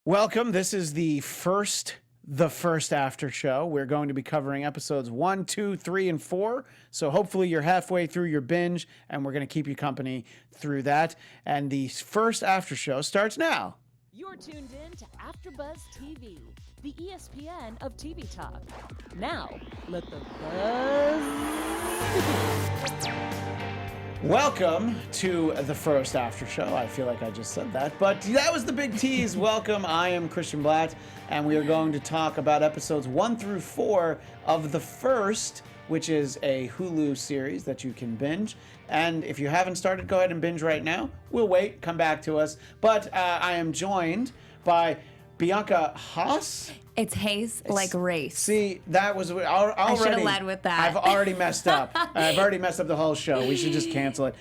Welcome. This is the first after show. We're going to be covering episodes 1, 2, 3, and 4. So hopefully you're halfway through your binge, and we're going to keep you company through that. And the first after show starts now. You're tuned in to AfterBuzz TV, the ESPN of TV talk. Now, let the buzz begin. Welcome to the first after show. I feel like I just said that, but that was the big tease. Welcome. I am Christian Bladt, and we are going to talk about episodes 1 through 4 of The First, which is a Hulu series that you can binge. And if you haven't started, go ahead and binge right now. We'll wait. Come back to us. But I am joined by Bianca Haase. It's Haase, like race. See, that was already. I should have led with that. I've already messed up. I've already messed up the whole show. We should just cancel it.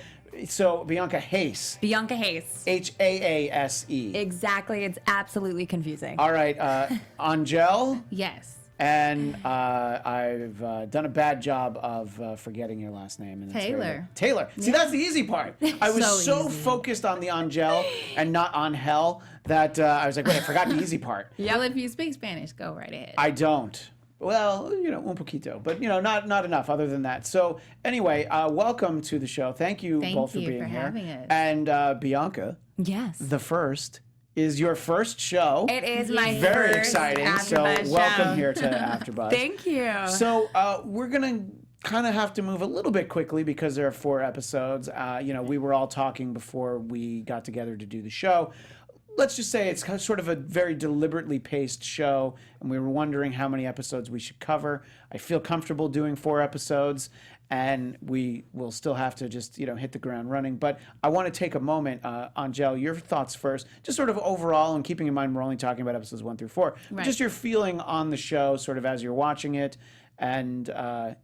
So, Bianca Haase. Bianca Haase. Haase. Exactly. It's absolutely confusing. All right. Angel. Yes. And I've done a bad job of forgetting your last name. And Taylor. Taylor. See, that's the easy part. I was so focused on the Angel and not on Hell that I was like, wait, I forgot the easy part. Yeah, well, if you speak Spanish, go right ahead. I don't. Well, un poquito, but not enough other than that. So anyway, welcome to the show. Thank you both for being here. Having us. And Bianca. Yes. The First is your first show. It is my very first exciting. AfterBuzz So welcome show. here to AfterBuzz. Thank you. So we're gonna kind of have to move a little bit quickly because there are 4 episodes. We were all talking before we got together to do the show. Let's just say it's sort of a very deliberately paced show, and we were wondering how many episodes we should cover. I feel comfortable doing 4 episodes, and we will still have to just, hit the ground running. But I want to take a moment, Angel, your thoughts first, just sort of overall, and keeping in mind we're only talking about episodes 1 through 4. Right. Just your feeling on the show, sort of as you're watching it, and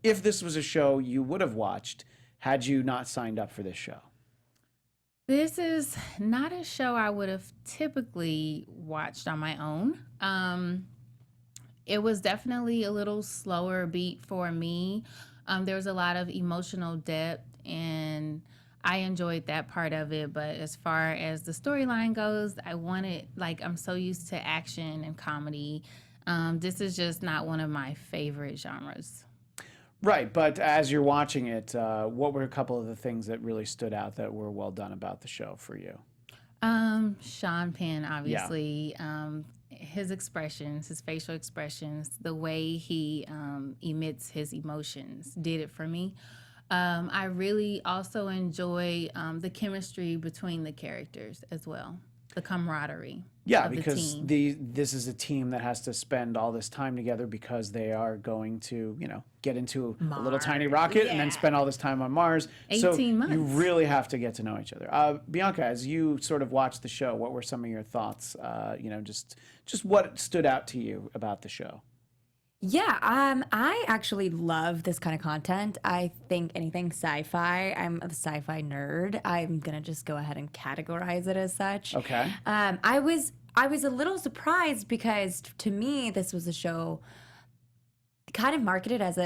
if this was a show you would have watched had you not signed up for this show. This is not a show I would have typically watched on my own. It was definitely a little slower beat for me. There was a lot of emotional depth, and I enjoyed that part of it. But as far as the storyline goes, I'm so used to action and comedy. This is just not one of my favorite genres. Right, but as you're watching it, what were a couple of the things that really stood out that were well done about the show for you? Sean Penn, obviously, his expressions, his facial expressions, the way he emits his emotions did it for me. I really also enjoy the chemistry between the characters as well, the camaraderie. Yeah, of because the team. this is a team that has to spend all this time together because they are going to, get into a little tiny rocket and then spend all this time on Mars. 18 months. You really have to get to know each other. Bianca, as you sort of watched the show, what were some of your thoughts? Just what stood out to you about the show? Yeah, I actually love this kind of content. I think anything sci-fi, I'm a sci-fi nerd. I'm gonna just go ahead and categorize it as such. Okay. I was a little surprised because to me this was a show kind of marketed as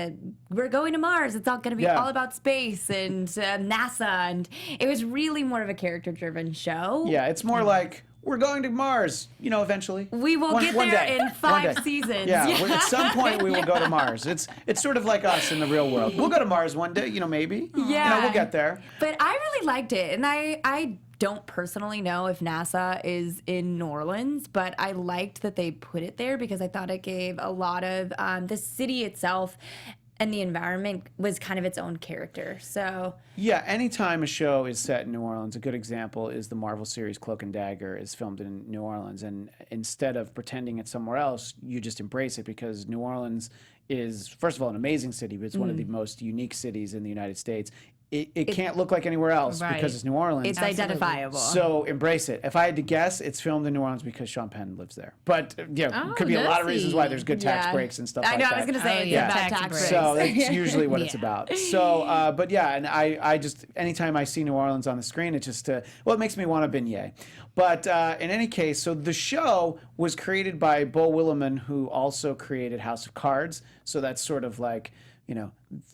we're going to Mars. It's all going to be all about space and NASA, and it was really more of a character-driven show. Yeah, it's more like we're going to Mars, eventually. We will get there in 5 seasons. Yeah, at some point we will go to Mars. It's sort of like us in the real world. We'll go to Mars one day, maybe. Yeah. We'll get there. But I really liked it, and I don't personally know if NASA is in New Orleans, but I liked that they put it there because I thought it gave a lot of the city itself and the environment was kind of its own character. So yeah, anytime a show is set in New Orleans, a good example is the Marvel series Cloak and Dagger is filmed in New Orleans, and instead of pretending it's somewhere else, you just embrace it because New Orleans is, first of all, an amazing city, but it's one of the most unique cities in the United States. It can't look like anywhere else because it's New Orleans. It's identifiable. So embrace it. If I had to guess, it's filmed in New Orleans because Sean Penn lives there. But could be a lot of reasons why there's good tax breaks and stuff like that. I know, I was going to say it's about tax breaks. So that's usually what it's about. So, but yeah, and I just, anytime I see New Orleans on the screen, it just, it makes me want a beignet. But in any case, so the show was created by Bo Willimon, who also created House of Cards. So that's sort of like,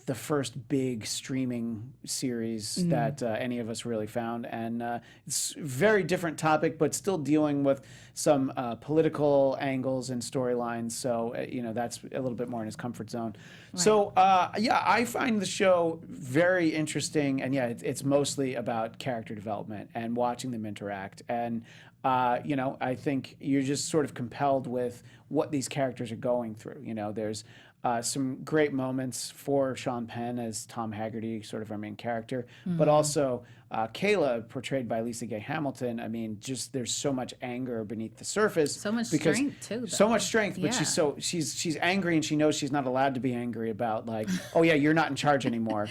the first big streaming series that any of us really found. And it's a very different topic, but still dealing with some political angles and storylines. So, that's a little bit more in his comfort zone. Right. So, I find the show very interesting. And it's mostly about character development and watching them interact. And, I think you're just sort of compelled with what these characters are going through. There's some great moments for Sean Penn as Tom Haggerty, sort of our main character, but also Kayla, portrayed by Lisa Gay Hamilton. I mean, just there's so much anger beneath the surface. So much strength too. Though. So much strength, but she's angry, and she knows she's not allowed to be angry about, like, oh yeah, you're not in charge anymore.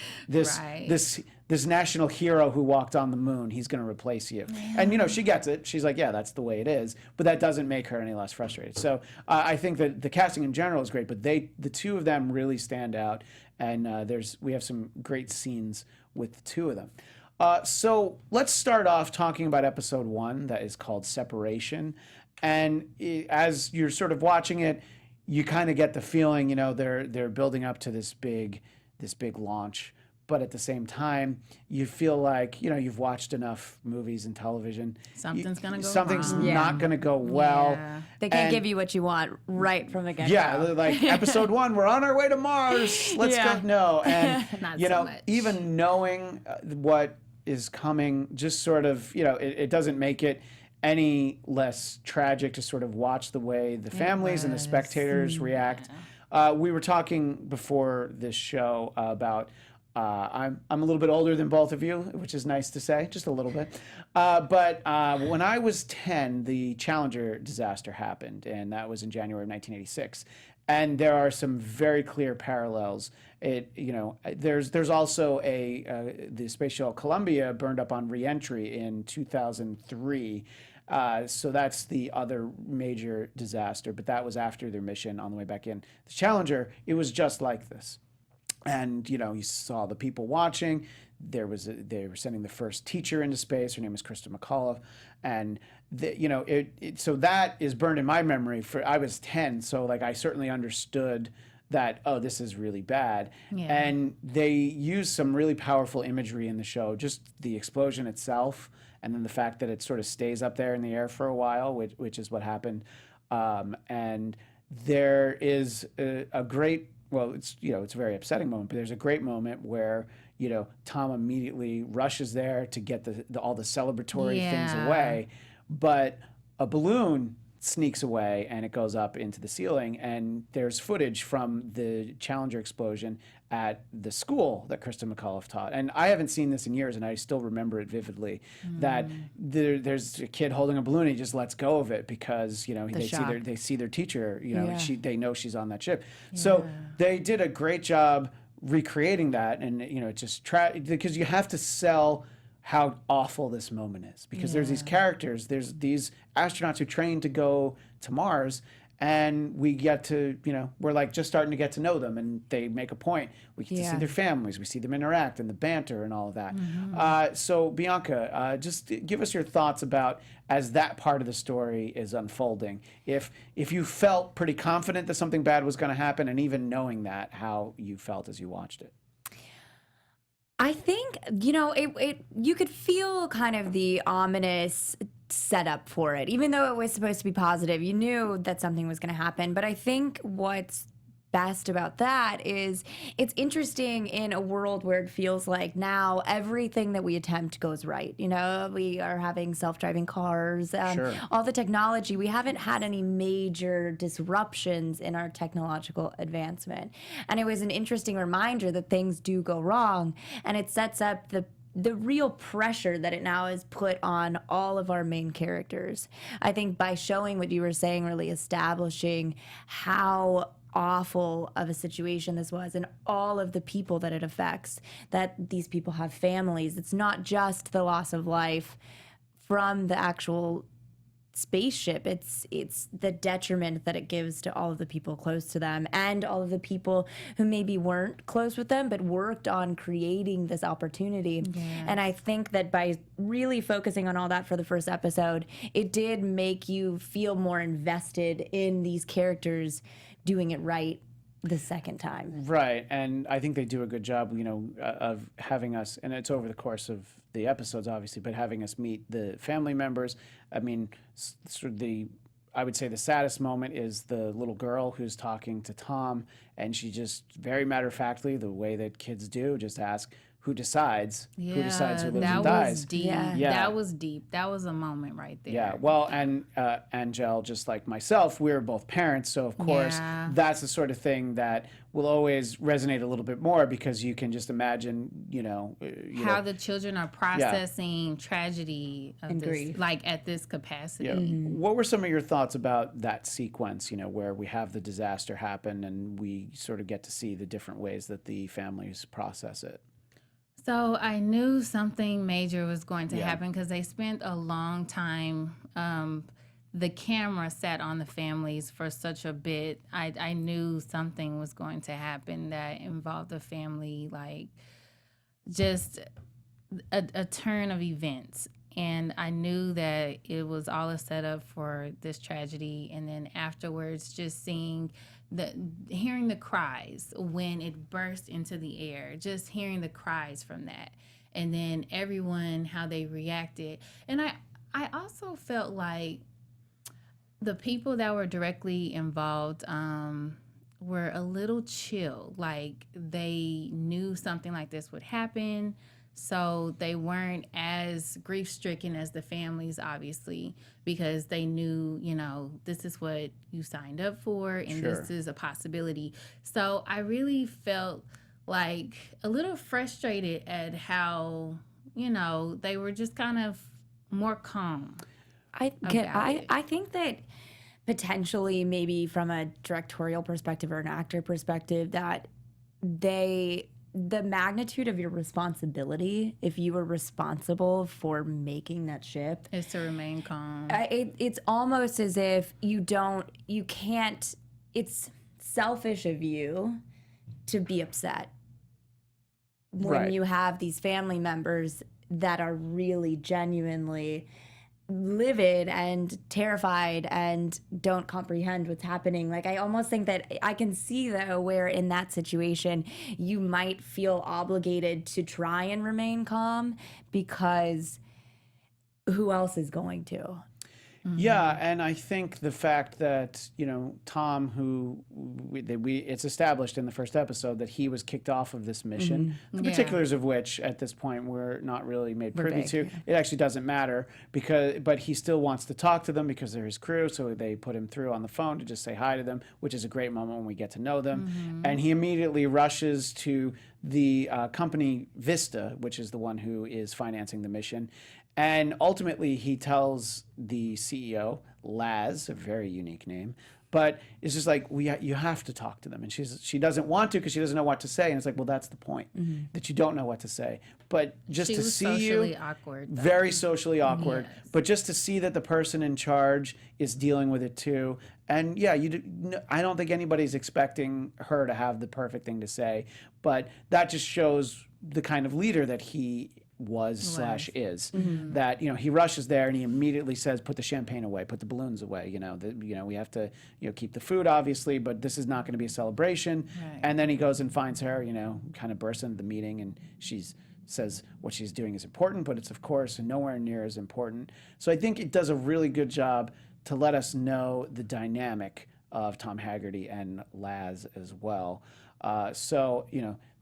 This national hero who walked on the moon, he's going to replace you. Yeah. And, she gets it. She's like, yeah, that's the way it is. But that doesn't make her any less frustrated. So I think that the casting in general is great, but the two of them really stand out. And we have some great scenes with the two of them. So let's start off talking about episode 1, that is called Separation. And as you're sort of watching it, you kind of get the feeling, they're building up to this big launch. But at the same time, you feel like, you've watched enough movies and television. Something's going to go Something's wrong. not going to go well. Yeah. They can't give you what you want right from the get-go. Yeah, like episode 1, we're on our way to Mars. Let's go. No. And, Not so much. even knowing what is coming, just sort of, it doesn't make it any less tragic to sort of watch the way the families and the spectators react. We were talking before this show about... I'm a little bit older than both of you, which is nice to say, just a little bit. But when I was 10, the Challenger disaster happened, and that was in January of 1986. And there are some very clear parallels. There's also the space shuttle Columbia burned up on reentry in 2003. So that's the other major disaster, but that was after their mission on the way back in. The Challenger, it was just like this. And, you saw the people watching. They were sending the first teacher into space. Her name was Krista McAuliffe. And, so that is burned in my memory. I was 10, so, like, I certainly understood that, oh, this is really bad. Yeah. And they use some really powerful imagery in the show, just the explosion itself, and then the fact that it sort of stays up there in the air for a while, which is what happened. And there is a great... Well, it's a very upsetting moment, but there's a great moment where, Tom immediately rushes there to get all the celebratory things away, but a balloon sneaks away and it goes up into the ceiling, and there's footage from the Challenger explosion at the school that Krista McAuliffe taught. And I haven't seen this in years, and I still remember it vividly, that there's a kid holding a balloon, and he just lets go of it because, they see their teacher, they know she's on that ship. Yeah. So they did a great job recreating that, and, because you have to sell how awful this moment is, because there's these characters, there's these astronauts who train to go to Mars, and we get to, we're like just starting to get to know them, and they make a point. We get to see their families, we see them interact, and the banter and all of that. So Bianca, just give us your thoughts about, as that part of the story is unfolding, if you felt pretty confident that something bad was going to happen, and even knowing that, how you felt as you watched it. I think, you could feel kind of the ominous setup for it. Even though it was supposed to be positive, you knew that something was going to happen. But I think what's best about that is it's interesting in a world where it feels like now everything that we attempt goes right. We are having self-driving cars, all the technology. We haven't had any major disruptions in our technological advancement. And it was an interesting reminder that things do go wrong, and it sets up the real pressure that it now is put on all of our main characters. I think by showing what you were saying, really establishing how awful of a situation this was, and all of the people that it affects, that these people have families. It's not just the loss of life from the actual spaceship. It's the detriment that it gives to all of the people close to them, and all of the people who maybe weren't close with them but worked on creating this opportunity. And I think that by really focusing on all that for the first episode, it did make you feel more invested in these characters doing it right the second time. Right, and I think they do a good job, of having us, and it's over the course of the episodes, obviously, but having us meet the family members. I mean, sort of I would say the saddest moment is the little girl who's talking to Tom, and she just very matter-of-factly, the way that kids do, just ask who decides who lives and that dies. was deep. Yeah. That was deep. That was a moment right there. Yeah, well, and Angel, just like myself, we're both parents, so of course Yeah. that's the sort of thing that will always resonate a little bit more because you can just imagine, How the children are processing tragedy of And this, grief. like at this capacity. Yeah. What were some of your thoughts about that sequence, where we have the disaster happen and we sort of get to see the different ways that the families process it? So I knew something major was going to Yeah. happen because they spent a long time. The camera sat on the families for such a bit. I knew something was going to happen that involved the family, like just a turn of events. And I knew that it was all a setup for this tragedy. And then afterwards, just hearing the cries when it burst into the air, just hearing the cries from that. And then everyone, how they reacted. And I also felt like the people that were directly involved were a little chill. Like they knew something like this would happen. So they weren't as grief-stricken as the families, obviously, because they knew, this is what you signed up for and this is a possibility. So I really felt like a little frustrated at how, they were just kind of more calm. I think that potentially maybe from a directorial perspective or an actor perspective that the magnitude of your responsibility, if you were responsible for making that ship, Is to remain calm. it's almost as if you can't, it's selfish of you to be upset when Right. you have these family members that are really genuinely livid and terrified and don't comprehend what's happening. Like, I almost think that I can see, though, where in that situation you might feel obligated to try and remain calm because who else is going to? Yeah, and I think the fact that Tom, who it's established in the first episode that he was kicked off of this mission, the particulars of which at this point we're not really made privy vague, to. It actually doesn't matter but he still wants to talk to them because they're his crew. So they put him through on the phone to just say hi to them, which is a great moment when we get to know them. And he immediately rushes to the company Vista, which is the one who is financing the mission. And ultimately, he tells the CEO, Laz, a very unique name, but it's just like, you have to talk to them. And she doesn't want to because she doesn't know what to say. And it's like, well, that's the point, that you don't know what to say. But just She to was see socially you, awkward, though. very socially awkward, Yes. but just to see that the person in charge is dealing with it too. And yeah, I don't think anybody's expecting her to have the perfect thing to say, but that just shows the kind of leader that he was/is. That he rushes there and he immediately says, put the champagne away, put the balloons away, we have to keep the food, obviously, but this is not going to be a celebration. Right. And then he goes and finds her, kind of bursts into the meeting, and says what she's doing is important, but it's of course nowhere near as important. So I think it does a really good job to let us know the dynamic of Tom Haggerty and Laz as well.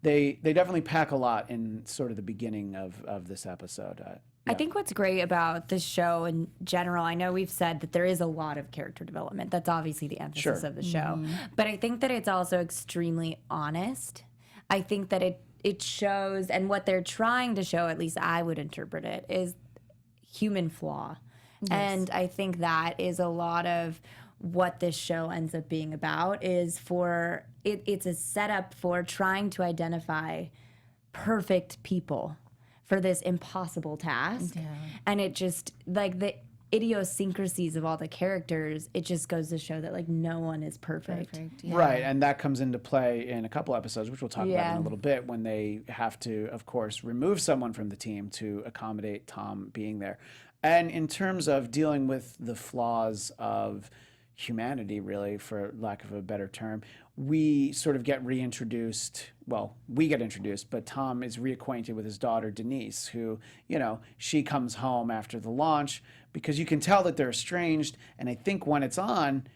They definitely pack a lot in sort of the beginning of this episode. I think what's great about this show in general, I know we've said that there is a lot of character development. That's obviously the emphasis Sure. of the show. But I think that it's also extremely honest. I think that it shows, and what they're trying to show, at least I would interpret it, is human flaw. And I think that is a lot of what this show ends up being about, is it's a setup for trying to identify perfect people for this impossible task. And it just, like, the idiosyncrasies of all the characters, it just goes to show that, like, no one is perfect. Right, and that comes into play in a couple episodes, which we'll talk about in Yeah. a little bit, when they have to, of course, remove someone from the team to accommodate Tom being there. And in terms of dealing with the flaws of, humanity, really, for lack of a better term, we sort of get reintroduced. Well, we get introduced, but Tom is reacquainted with his daughter, Denise, who, she comes home after the launch because you can tell that they're estranged. And I think when it's on,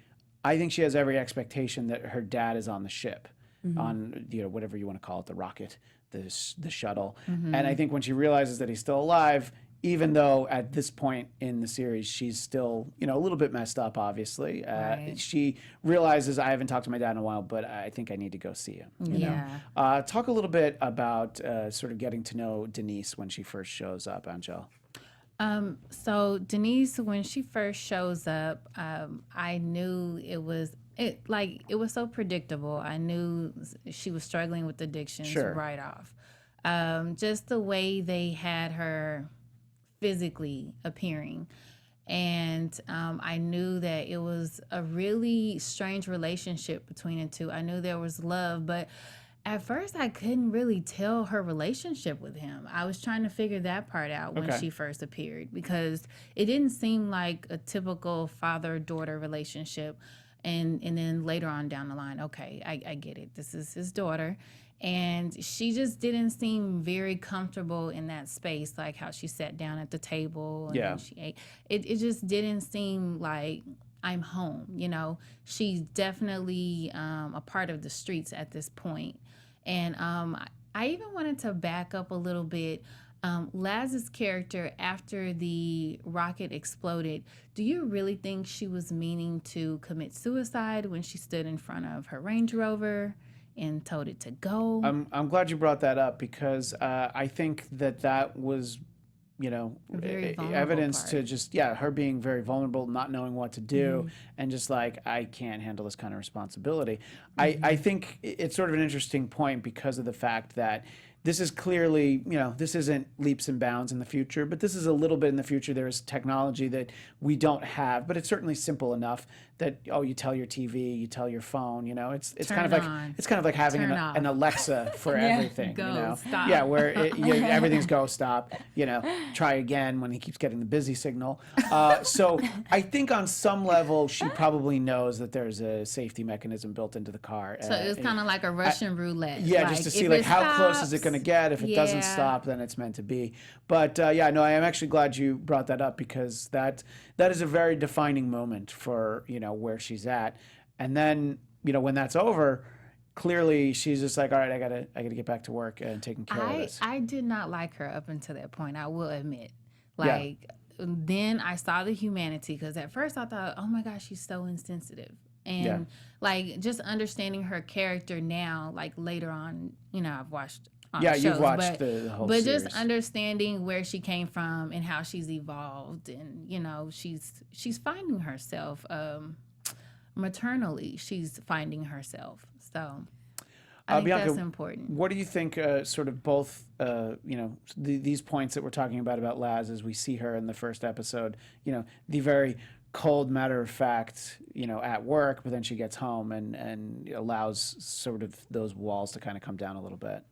I think she has every expectation that her dad is on the ship, on, whatever you want to call it, the rocket, the shuttle. And I think when she realizes that he's still alive, even though at this point in the series she's still, a little bit messed up, obviously, she realizes, I haven't talked to my dad in a while, but I think I need to go see him. You know? Talk a little bit about sort of getting to know Denise when she first shows up, Angel. So Denise, when she first shows up, I knew it was so predictable. I knew she was struggling with addictions right off. Just the way they had her physically appearing. And I knew that it was a really strange relationship between the two. I knew there was love, but at first I couldn't really tell her relationship with him. I was trying to figure that part out when she first appeared, because it didn't seem like a typical father-daughter relationship. And then later on down the line, okay, I get it. This is his daughter. And she just didn't seem very comfortable in that space, like how she sat down at the table and then she ate. It just didn't seem like I'm home. She's definitely a part of the streets at this point. And I even wanted to back up a little bit. Laz's character, after the rocket exploded, do you really think she was meaning to commit suicide when she stood in front of her Range Rover and told it to go? I'm glad you brought that up, because I think that was, evidence part. to just, her being very vulnerable, not knowing what to do, and just like, I can't handle this kind of responsibility. I think it's sort of an interesting point because of the fact that this is clearly, this isn't leaps and bounds in the future, but this is a little bit in the future. There's technology that we don't have, but it's certainly simple enough that, you tell your TV, you tell your phone, it's kind of like having an Alexa for everything, Go, stop. Yeah, where everything's go, stop, try again when he keeps getting the busy signal. So I think on some level she probably knows that there's a safety mechanism built into the car. So it was kind of like a Russian roulette. Yeah, just to see like how close is it going to get. If it doesn't stop, then it's meant to be. But I am actually glad you brought that up, because that is a very defining moment for where she's at. And then when that's over, clearly she's just like, all right, I gotta get back to work and taking care of this. I did not like her up until that point, I will admit. Then I saw the humanity, because at first I thought, oh my gosh, she's so insensitive. And just understanding her character now, like later on, I've watched shows, you've watched the whole series. Just understanding where she came from and how she's evolved, and she's finding herself maternally. She's finding herself. So I think Bianca, that's important. What do you think? Sort of both, these points that we're talking about Laz, as we see her in the first episode. The very cold, matter of fact, at work, but then she gets home and allows sort of those walls to kind of come down a little bit.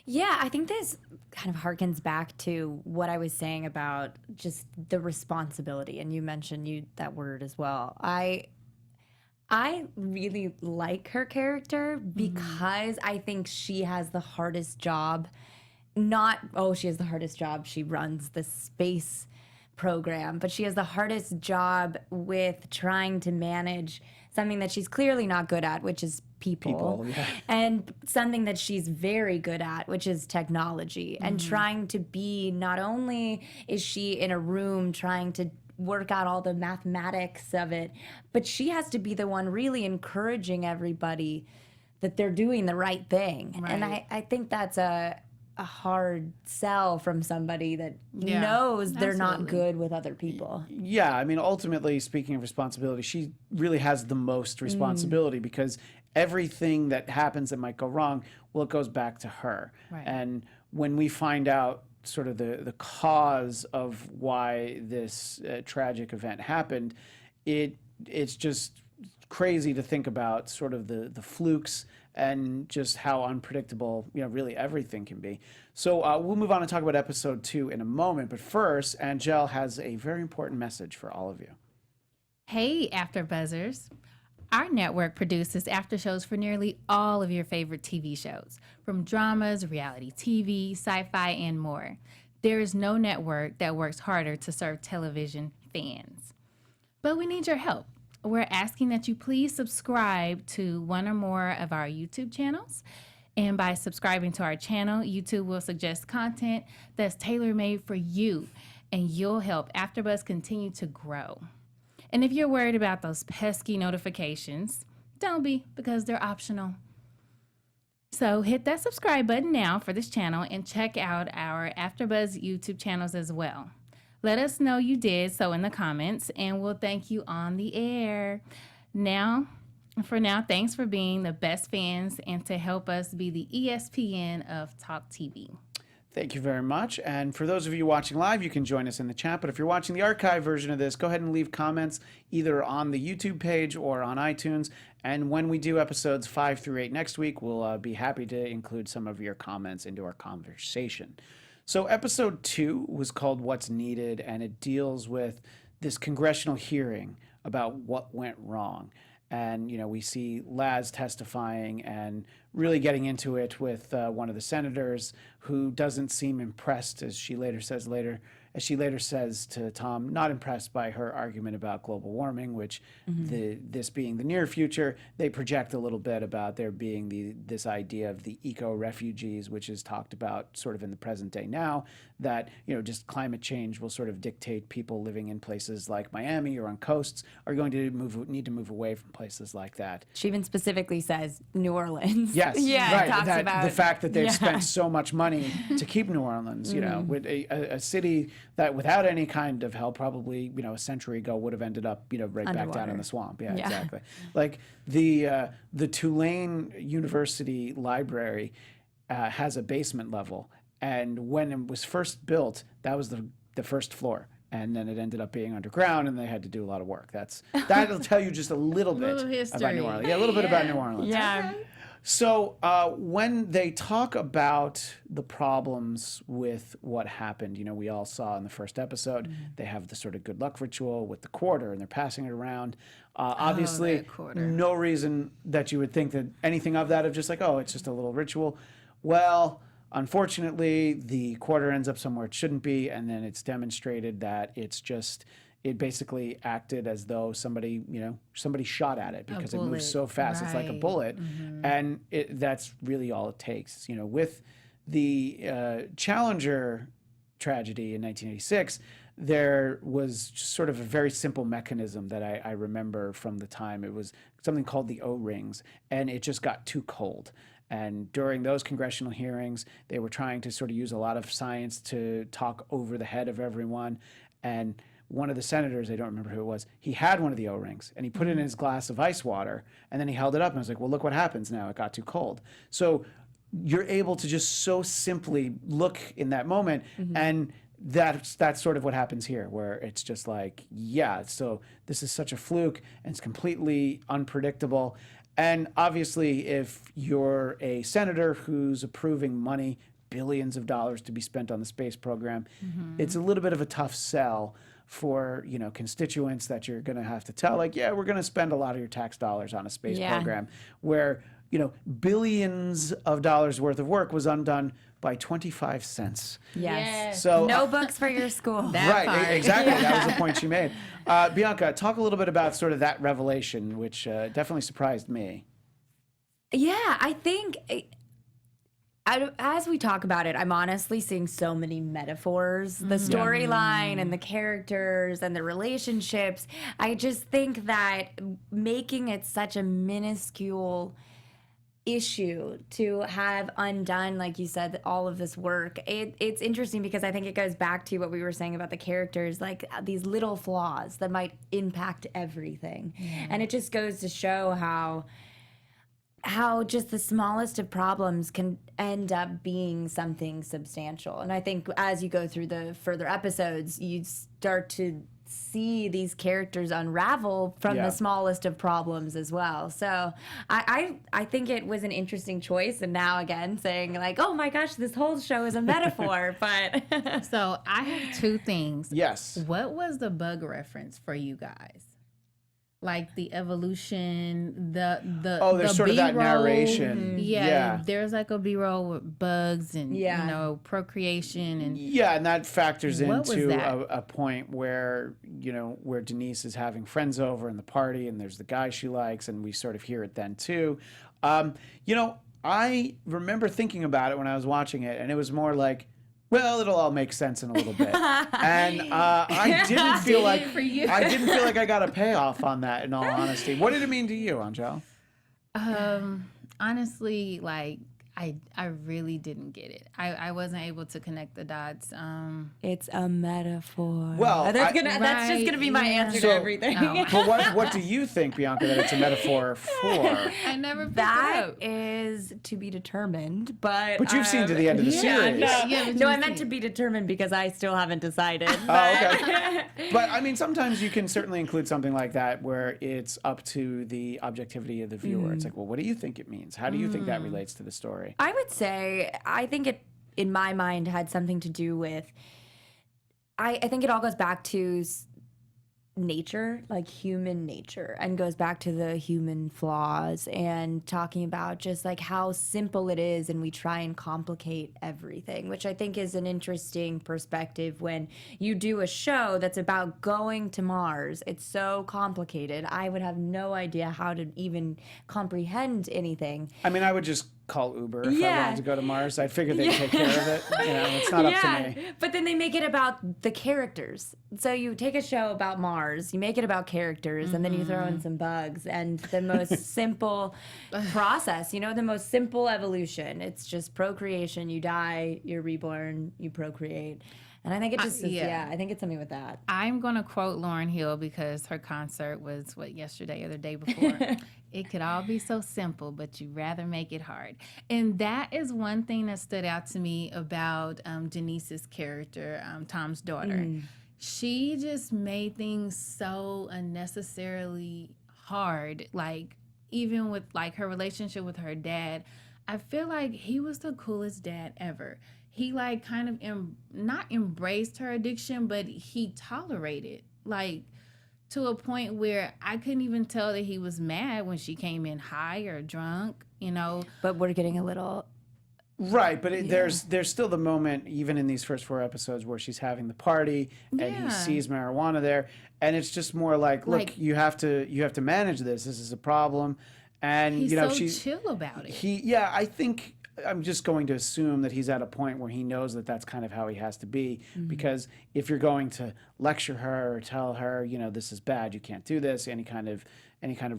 Yeah, I think this kind of harkens back to what I was saying about just the responsibility, and you mentioned that word as well. I really like her character because I think she has the hardest job. She has the hardest job. She runs the space program, but she has the hardest job with trying to manage something that she's clearly not good at, which is people, and something that she's very good at, which is technology, and trying to be, not only is she in a room trying to work out all the mathematics of it, but she has to be the one really encouraging everybody that they're doing the right thing. Right. And I think that's a hard sell from somebody that knows they're not good with other people. Yeah, I mean, ultimately, speaking of responsibility, she really has the most responsibility because everything that happens that might go wrong, well, it goes back to her. Right. And when we find out sort of the cause of why this tragic event happened, it's just crazy to think about sort of the flukes and just how unpredictable, really everything can be. So we'll move on and talk about episode 2 in a moment. But first, Angel has a very important message for all of you. Hey, AfterBuzzers. Our network produces after shows for nearly all of your favorite TV shows, from dramas, reality TV, sci-fi, and more. There is no network that works harder to serve television fans. But we need your help. We're asking that you please subscribe to one or more of our YouTube channels. And by subscribing to our channel, YouTube will suggest content that's tailor-made for you, and you'll help AfterBuzz continue to grow. And if you're worried about those pesky notifications, don't be, because they're optional. So hit that subscribe button now for this channel and check out our AfterBuzz YouTube channels as well. Let us know you did so in the comments, and we'll thank you on the air. For now, thanks for being the best fans and to help us be the ESPN of Talk TV. Thank you very much. And for those of you watching live, you can join us in the chat. But if you're watching the archive version of this, go ahead and leave comments either on the YouTube page or on iTunes. And when we do episodes 5 through 8 next week, we'll be happy to include some of your comments into our conversation. So episode 2 was called What's Needed, and it deals with this congressional hearing about what went wrong. And, you know, we see Laz testifying and really getting into it with one of the senators who doesn't seem impressed, as she later says to Tom, not impressed by her argument about global warming, which this being the near future, they project a little bit about there being this idea of the eco-refugees, which is talked about sort of in the present day now, that, you know, just climate change will sort of dictate people living in places like Miami or on coasts are going to need to move away from places like that. She even specifically says New Orleans. Yes, yeah, right. it talks about The fact that they've spent so much money to keep New Orleans, you know, with a city that without any kind of help, probably, you know, a century ago would have ended up, you know, right back down in the swamp. Yeah, exactly. Like the Tulane University Library has a basement level, and when it was first built, that was the first floor. And then it ended up being underground, and they had to do a lot of work. That'll tell you just a little bit about New Orleans. Yeah, a little bit about New Orleans. Yeah. So when they talk about the problems with what happened, you know, we all saw in the first episode, they have the sort of good luck ritual with the quarter, and they're passing it around. Obviously, no reason that you would think that anything of that, of just like, oh, it's just a little ritual. Well, unfortunately, the quarter ends up somewhere it shouldn't be, and then it's demonstrated that it basically acted as though somebody shot at it because it moves so fast. Right. It's like a bullet. And that's really all it takes. You know, with the Challenger tragedy in 1986, there was just sort of a very simple mechanism that I remember from the time. It was something called the O-rings, and it just got too cold. And during those congressional hearings, they were trying to sort of use a lot of science to talk over the head of everyone. And one of the senators, I don't remember who it was, he had one of the O-rings, and he put it in his glass of ice water, and then he held it up and was like, well, look what happens now. It got too cold. So you're able to just so simply look in that moment, and that's sort of what happens here, where it's just like, yeah, so this is such a fluke, and it's completely unpredictable. And obviously, if you're a senator who's approving money, billions of dollars to be spent on the space program, it's a little bit of a tough sell for, you know, constituents that you're going to have to tell, like, yeah, we're going to spend a lot of your tax dollars on a space program where, you know, billions of dollars worth of work was undone by 25 cents. Yes. So no books for your school. Right, exactly. That was the point she made. Bianca, talk a little bit about sort of that revelation, which definitely surprised me. Yeah, I think as we talk about it, I'm honestly seeing so many metaphors, the storyline and the characters and the relationships. I just think that making it such a minuscule issue to have undone, like you said, all of this work, it's interesting because I think it goes back to what we were saying about the characters, like these little flaws that might impact everything. And it just goes to show how just the smallest of problems can end up being something substantial. And I think as you go through the further episodes, you start to see these characters unravel from the smallest of problems as well. So I think it was an interesting choice. And now again saying like, oh my gosh, this whole show is a metaphor. But so I have two things. Yes. What was the bug reference for you guys? like the evolution, the Oh, there's the sort of that B-roll. narration. Yeah, there's like a B-roll with bugs and Yeah. you know, procreation and Yeah, and that factors What was into that? a point where, where Denise is having friends over in the party and there's the guy she likes, and we sort of hear it then too. I remember thinking about it when I was watching it, and it was more like, well, it'll all make sense in a little bit. And I didn't feel like for you. I didn't feel like I got a payoff on that, in all honesty. What did it mean to you, Angel? Honestly, like I really didn't get it. I wasn't able to connect the dots. It's a metaphor. Well, that's Right, just gonna be my yeah. answer So- to everything. Oh. But what do you think, Bianca, that it's a metaphor for? I never picked That it up. is to be determined, but But you've seen to the end of the yeah, series. no. Yeah, but no, you've I meant to seen be determined because I still haven't decided. Oh, okay. But I mean, sometimes you can certainly include something like that where it's up to the objectivity of the viewer. It's like, well, what do you think it means? How do you think that relates to the story? I would say, I think it, in my mind, had something to do with, I think it all goes back to nature, like human nature, and goes back to the human flaws and talking about just like how simple it is and we try and complicate everything, which I think is an interesting perspective when you do a show that's about going to Mars. It's so complicated. I would have no idea how to even comprehend anything. I mean, I would just call Uber if I Yeah. wanted to go to Mars. I'd figure they'd take care of it. It's not up to me. But then they make it about the characters. So you take a show about Mars, you make it about characters, and then you throw in some bugs and the most simple process, the most simple evolution. It's just procreation. You die, you're reborn, you procreate. And I think it just I think it's something with that. I'm going to quote Lauryn Hill because her concert was, yesterday or the day before? It could all be so simple, but you'd rather make it hard. And that is one thing that stood out to me about Denise's character, Tom's daughter. She just made things so unnecessarily hard. Like, even with, like, her relationship with her dad, I feel like he was the coolest dad ever. He like kind of not embraced her addiction, but he tolerated, like, to a point where I couldn't even tell that he was mad when she came in high or drunk, But we're getting a little Right, but there's still the moment, even in these first 4 episodes, where she's having the party and he Yeah. sees marijuana there, and it's just more like, look, Like- you have to manage this. This is a problem, and He's you know so she's chill about it. I think I'm just going to assume that he's at a point where he knows that that's kind of how he has to be, because if you're going to lecture her or tell her, this is bad, you can't do this, any kind of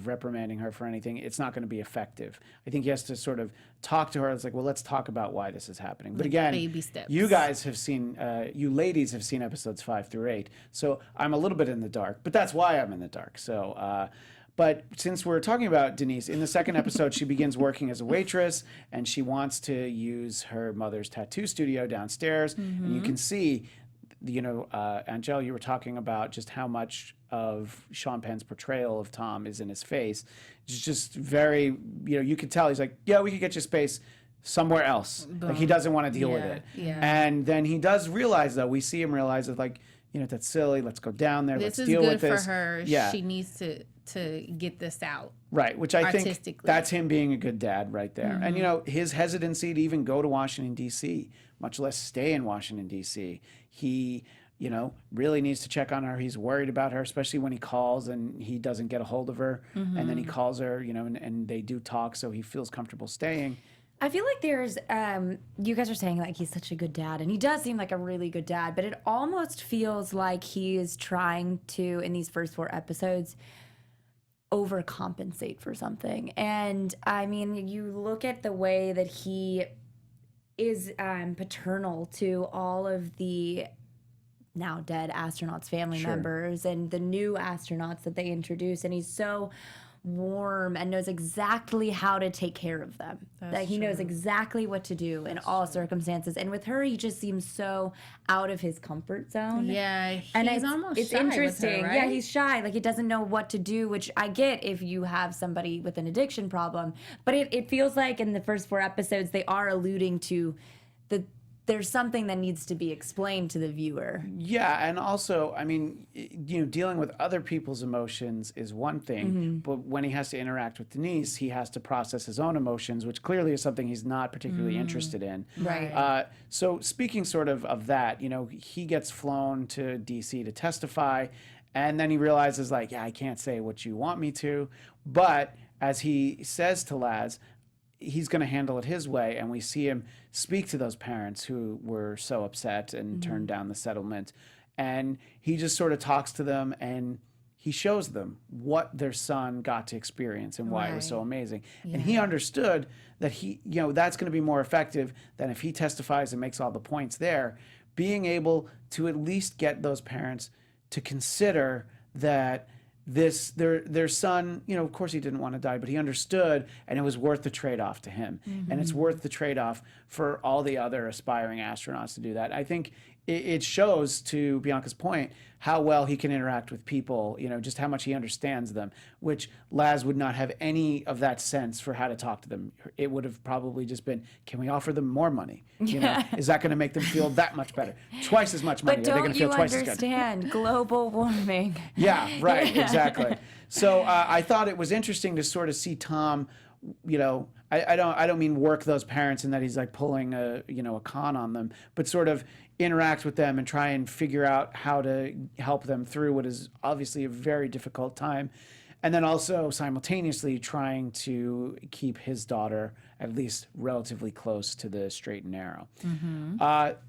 reprimanding her for anything, it's not going to be effective. I think he has to sort of talk to her. It's like, well, let's talk about why this is happening. But again, baby steps. you guys have seen, you ladies have seen episodes 5 through 8, so I'm a little bit in the dark, but that's why I'm in the dark. So, but since we're talking about Denise, in the second episode, she begins working as a waitress, and she wants to use her mother's tattoo studio downstairs. And you can see, Angel, you were talking about just how much of Sean Penn's portrayal of Tom is in his face. It's just very, you could tell he's like, yeah, we could get you space somewhere else. Like, he doesn't want to deal with it. Yeah. And then he does realize, though, we see him realize that, like, that's silly. Let's go down there. This Let's is deal good with this. for her. Yeah. She needs to get this out. Right, which I think Artistically. that's him being a good dad right there. And, his hesitancy to even go to Washington, D.C., much less stay in Washington, D.C., he, really needs to check on her. He's worried about her, especially when he calls and he doesn't get a hold of her. And then he calls her, and they do talk, so he feels comfortable staying. I feel like there's, you guys are saying like he's such a good dad, and he does seem like a really good dad, but it almost feels like he is trying to, in these first 4 episodes, overcompensate for something. And I mean, you look at the way that he is paternal to all of the now dead astronauts' family members and the new astronauts that they introduce, and he's so warm and knows exactly how to take care of them. Like, he knows exactly what to do in all circumstances. And with her, he just seems so out of his comfort zone. Yeah, And he's almost it's shy with her, interesting. right? Yeah, he's shy. Like, he doesn't know what to do, which I get if you have somebody with an addiction problem. But it feels like in the first 4 episodes, they are alluding to there's something that needs to be explained to the viewer. Yeah, and also, I mean, dealing with other people's emotions is one thing, but when he has to interact with Denise, he has to process his own emotions, which clearly is something he's not particularly interested in. Right. So speaking sort of that, he gets flown to DC to testify, and then he realizes, like, yeah, I can't say what you want me to, but as he says to Laz, he's going to handle it his way, and we see him speak to those parents who were so upset and turned down the settlement, and he just sort of talks to them, and he shows them what their son got to experience and why it was so amazing. And he understood that that's going to be more effective than if he testifies and makes all the points there, being able to at least get those parents to consider that their son, of course he didn't want to die, but he understood, and it was worth the trade-off to him. And it's worth the trade-off for all the other aspiring astronauts to do that. I think it shows, to Bianca's point, how well he can interact with people, just how much he understands them, which Laz would not have any of that sense for how to talk to them. It would have probably just been, can we offer them more money? Is that going to make them feel that much better? Twice as much money. But Are they going to feel twice as good? don't you understand global warming? Yeah, right, exactly. So I thought it was interesting to sort of see Tom, I don't mean work those parents in that he's like pulling a con on them, but sort of interact with them and try and figure out how to help them through what is obviously a very difficult time. And then also simultaneously trying to keep his daughter at least relatively close to the straight and narrow.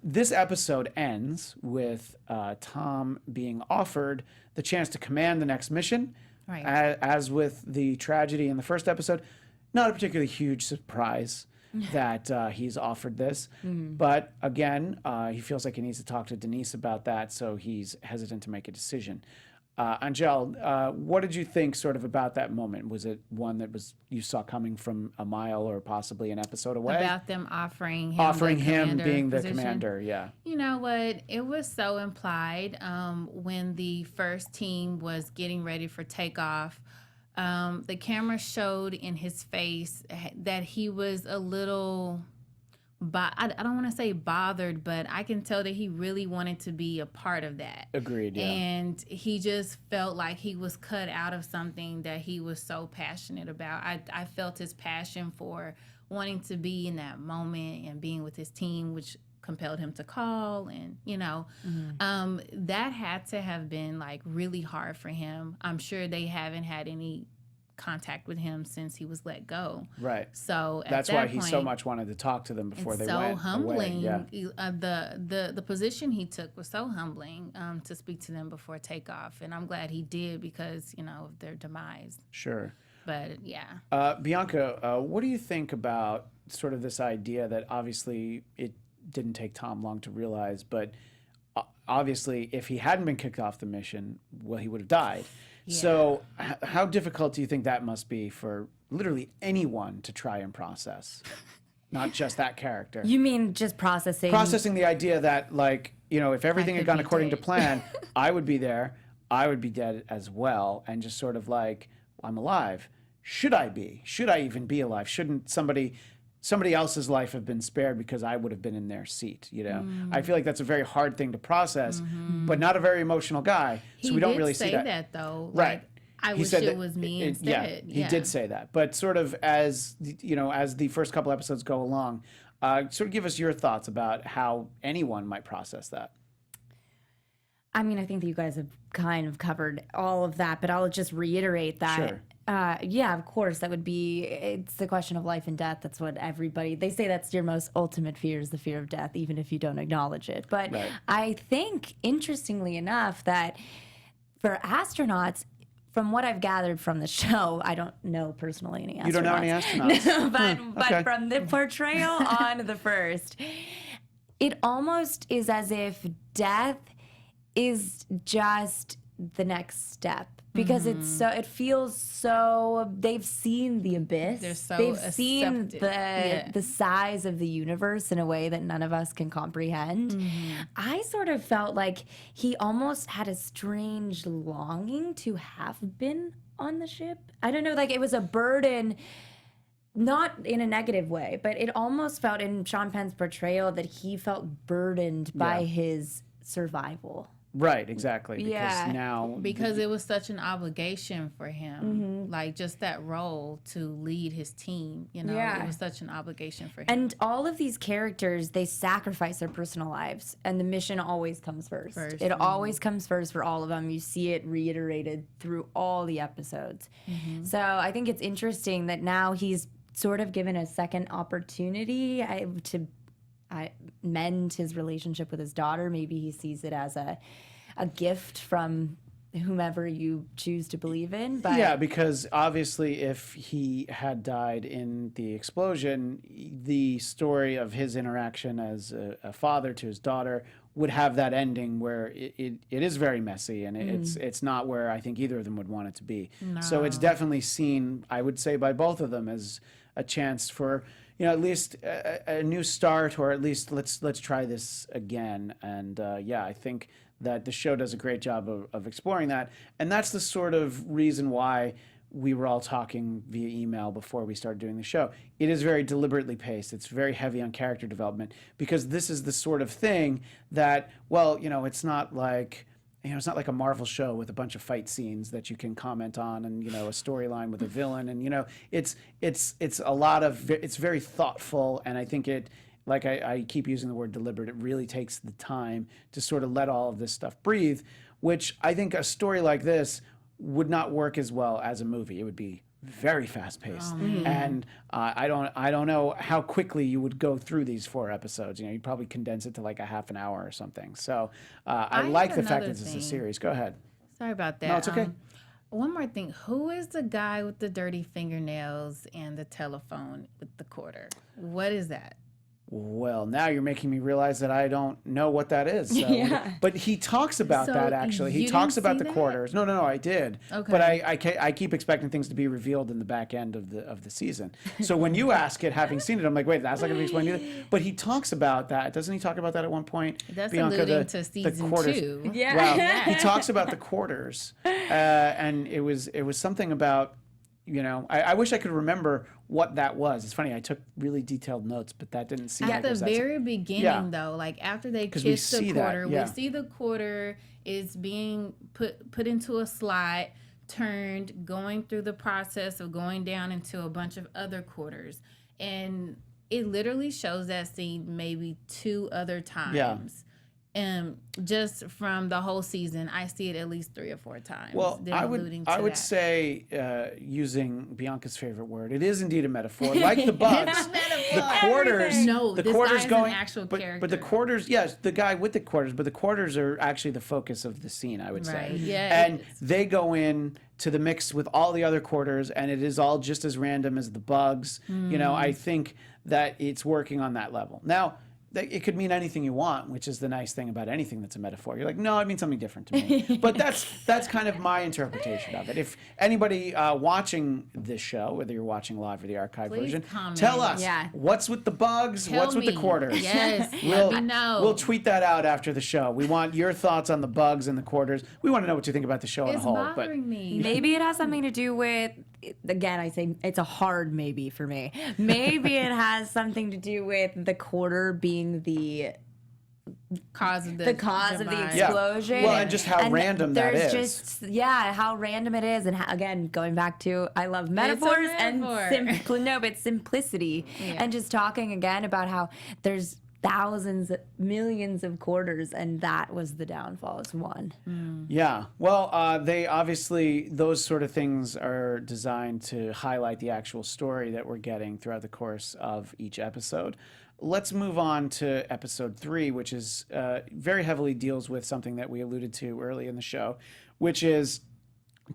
This episode ends with Tom being offered the chance to command the next mission. Right. As with the tragedy in the first episode, not a particularly huge surprise that he's offered this. But again, he feels like he needs to talk to Denise about that, so he's hesitant to make a decision. Angel, what did you think sort of about that moment? Was it one that you saw coming from a mile or possibly an episode away? About them offering him being the position? commander, yeah. You know what? It was so implied when the first team was getting ready for takeoff. The camera showed in his face that he was a little, I don't want to say bothered, but I can tell that he really wanted to be a part of that. Agreed, yeah. And he just felt like he was cut out of something that he was so passionate about. I felt his passion for wanting to be in that moment and being with his team, which compelled him to call, and that had to have been like really hard for him. I'm sure they haven't had any contact with him since he was let go. Right. So that's why he so much wanted to talk to them before they went away. So humbling. Yeah. The position he took was so humbling to speak to them before takeoff, and I'm glad he did because of their demise. Sure. But yeah. Bianca, what do you think about sort of this idea that obviously it didn't take Tom long to realize, but obviously if he hadn't been kicked off the mission, well, he would have died. Yeah. So how difficult do you think that must be for literally anyone to try and process? Not just that character. You mean just processing? Processing the idea that, like, if everything had gone according to plan, I would be there, I would be dead as well, and just sort of like, I'm alive. Should I be? Should I even be alive? Shouldn't somebody else's life have been spared because I would have been in their seat, I feel like that's a very hard thing to process, but not a very emotional guy, so we don't really see that. He did say that, though. Right. Like, I wish it was me instead. He did say that. But sort of as the first couple episodes go along, sort of give us your thoughts about how anyone might process that. I mean, I think that you guys have kind of covered all of that, but I'll just reiterate that. Sure. Yeah, of course, it's the question of life and death. That's what they say that's your most ultimate fear is the fear of death, even if you don't acknowledge it. But right. I think, interestingly enough, that for astronauts, from what I've gathered from the show, I don't know personally any astronauts. You don't know any astronauts? No, but from the portrayal on the first, it almost is as if death is just the next step. Because it feels so, they've seen the abyss. They've seen the size of the universe in a way that none of us can comprehend. I sort of felt like he almost had a strange longing to have been on the ship. I don't know, like it was a burden not in a negative way, but it almost felt in Sean Penn's portrayal that he felt burdened by his survival. Right, exactly. Because Yeah. now Because it was such an obligation for him, like just that role to lead his team. You know, Yeah. it was such an obligation for him. And all of these characters, they sacrifice their personal lives, and the mission always comes first. It always comes first for all of them. You see it reiterated through all the episodes. So I think it's interesting that now he's sort of given a second opportunity to mend his relationship with his daughter. Maybe he sees it as a gift from whomever you choose to believe in. But yeah, because obviously if he had died in the explosion, the story of his interaction as a father to his daughter would have that ending where it is very messy, and it's not where I think either of them would want it to be. So it's definitely seen, I would say, by both of them as a chance for, you know, at least a new start, or at least let's try this again. And yeah, I think that the show does a great job of exploring that. And that's the sort of reason why we were all talking via email before we started doing the show. It is very deliberately paced. It's very heavy on character development, because this is the sort of thing that, well, you know, it's not like, you know, it's not like a Marvel show with a bunch of fight scenes that you can comment on, and, you know, a storyline with a villain, and, you know, it's a lot of, it's very thoughtful. And I think it, like I keep using the word deliberate, it really takes the time to sort of let all of this stuff breathe, which I think a story like this would not work as well as a movie. It would be very fast paced, and I don't know how quickly you would go through these 4 episodes. You know, you'd probably condense it to like a half an hour or something. So I like the fact that this is a series. Go ahead. Sorry about that. No, it's okay. One more thing. Who is the guy with the dirty fingernails and the telephone with the quarter? What is that? Well, now you're making me realize that I don't know what that is. So. But he talks about So that, actually. He you talks didn't about see the that? quarters. No, I did. Okay. But I keep expecting things to be revealed in the back end of the season. So when you ask it, having seen it, I'm like, wait, that's not going to be explained either. But he talks about that. Doesn't he talk about that at one point? That's Bianca, alluding to season quarters. 2. Yeah. Well, he talks about the quarters, and it was something about, you know, I wish I could remember what that was. It's funny, I took really detailed notes, but that didn't seem At like the very beginning, though, like after they 'Cause we kiss the see that, quarter, yeah. we see the quarter is being put into a slot, turned, going through the process of going down into a bunch of other quarters. And it literally shows that scene maybe 2 other times. Just from the whole season, I see it at least 3 or 4 times. Well, They're I alluding would to that. say, using Bianca's favorite word, it is indeed a metaphor. Like the bugs, the quarters. No, the this quarters guy is going, an actual but character. the quarters, yes, the guy with the quarters, but the quarters are actually the focus of the scene, I would say. Right, yeah, And it is. they go in to the mix with all the other quarters, and it is all just as random as the bugs. You know, I think that it's working on that level. Now, it could mean anything you want, which is the nice thing about anything that's a metaphor. You're like, no, it means something different to me. But that's kind of my interpretation of it. If anybody watching this show, whether you're watching live or the archive Please version, comment. tell us Yeah. what's with the bugs, Tell what's with the me. quarters. Yes, We'll, let me know. we'll tweet that out after the show. We want your thoughts on the bugs and the quarters. We want to know what you think about the show on It's a whole. bothering me. Maybe it has something to do with, again, I say it's a hard maybe for me. Maybe it has something to do with the quarter being the Cause of the cause of the demise. explosion. Well, and just how random that there's is. just how random it is, and how, again, going back to I love metaphors and metaphor. simplicity, and just talking again about how there's thousands, millions of quarters, and that was the downfall. It's one. Yeah. Well, they obviously, those sort of things are designed to highlight the actual story that we're getting throughout the course of each episode. Let's move on to episode 3, which is very heavily deals with something that we alluded to early in the show, which is